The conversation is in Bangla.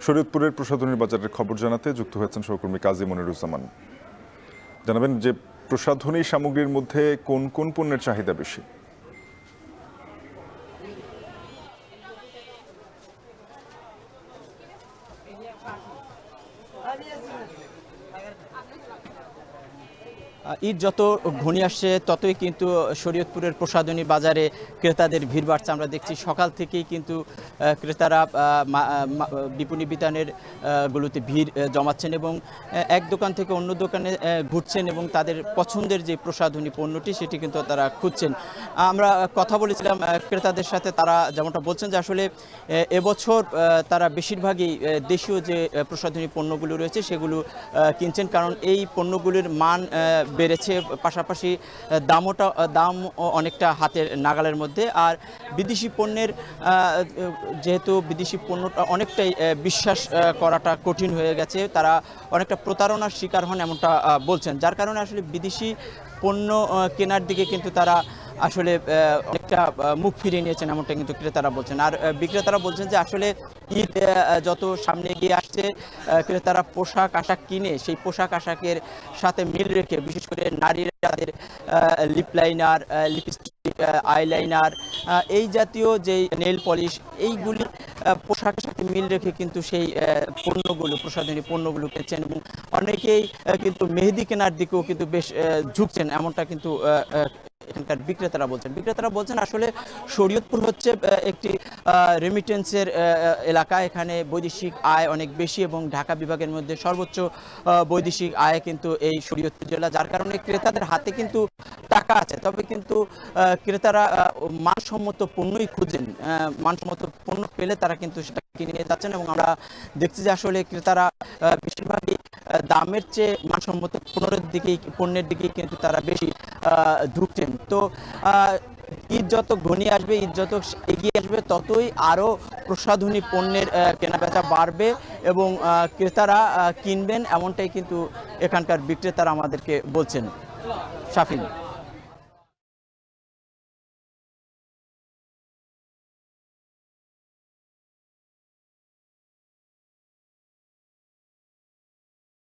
শরীয়তপুরের প্রসাধনীর বাজারের খবর জানাতে যুক্ত হয়েছেন সহকর্মী কাজী মনিরুজ্জামান। জানাবেন যে প্রসাধনী সামগ্রীর মধ্যে কোন কোন পণ্যের চাহিদা বেশি? ঈদ যত ঘনিয়ে আসছে ততই কিন্তু শরীয়তপুরের প্রসাধনী বাজারে ক্রেতাদের ভিড় বাড়ছে। আমরা দেখছি সকাল থেকেই কিন্তু ক্রেতারা বিপণী বিতানের গুলোতে ভিড় জমাচ্ছেন এবং এক দোকান থেকে অন্য দোকানে ঘুরছেন এবং তাদের পছন্দের যে প্রসাধনী পণ্যটি সেটি কিন্তু তারা খুঁজছেন। আমরা কথা বলেছিলাম ক্রেতাদের সাথে, তারা যেমনটা বলছেন যে আসলে এবছর তারা বেশিরভাগই দেশীয় যে প্রসাধনী পণ্যগুলো রয়েছে সেগুলো কিনছেন, কারণ এই পণ্যগুলির মান বেড়েছে, পাশাপাশি দাম অনেকটা হাতের নাগালের মধ্যে। আর বিদেশি পণ্যের যেহেতু বিদেশি পণ্যটা অনেকটাই বিশ্বাস করাটা কঠিন হয়ে গেছে, তারা অনেকটা প্রতারণার শিকার হন এমনটা বলছেন, যার কারণে আসলে বিদেশি পণ্য কেনার দিকে কিন্তু তারা আসলে অনেকটা মুখ ফিরিয়ে নিয়েছেন এমনটা কিন্তু ক্রেতারা বলছেন। আর বিক্রেতারা বলছেন যে আসলে ঈদ যত সামনে গিয়ে আসছে, ক্রেতারা পোশাক আশাক কিনে সেই পোশাক আশাকের সাথে মিল রেখে, বিশেষ করে নারীরা তাদের লিপ লাইনার, লিপস্টিক, আইলাইনার, এই জাতীয় যে নেল পলিশ, এইগুলি পোশাকের সাথে মিল রেখে কিন্তু সেই পণ্যগুলো, প্রসাধনী পণ্যগুলো কিনছেন এবং অনেকেই কিন্তু মেহেদি কেনার দিকেও কিন্তু বেশ ঝুঁকছেন এমনটা কিন্তু এখানকার বিক্রেতারা বলছেন আসলে শরীয়তপুর হচ্ছে একটি রেমিটেন্সের এলাকা। এখানে বৈদেশিক আয় অনেক বেশি এবং ঢাকা বিভাগের মধ্যে সর্বোচ্চ বৈদেশিক আয় কিন্তু এই শরীয়তপুর জেলা, যার কারণে ক্রেতাদের হাতে কিন্তু টাকা আছে, তবে কিন্তু ক্রেতারা মানসম্মত পণ্যই খুঁজেন। মানসম্মত পণ্য পেলে তারা কিন্তু সেটা কিনে নিয়ে যাচ্ছেন এবং আমরা দেখছি যে আসলে ক্রেতারা বেশিরভাগই দামের চেয়ে মানসম্মত পণ্যের দিকেই কিন্তু তারা বেশি ঢুকছেন। তো ঈদ যত ঘনিয়ে আসবে, ঈদ যত এগিয়ে আসবে, ততই আরও প্রসাধনী পণ্যের কেনাবেচা বাড়বে এবং ক্রেতারা কিনবেন এমনটাই কিন্তু এখানকার বিক্রেতারা আমাদেরকে বলছেন। শাফিন।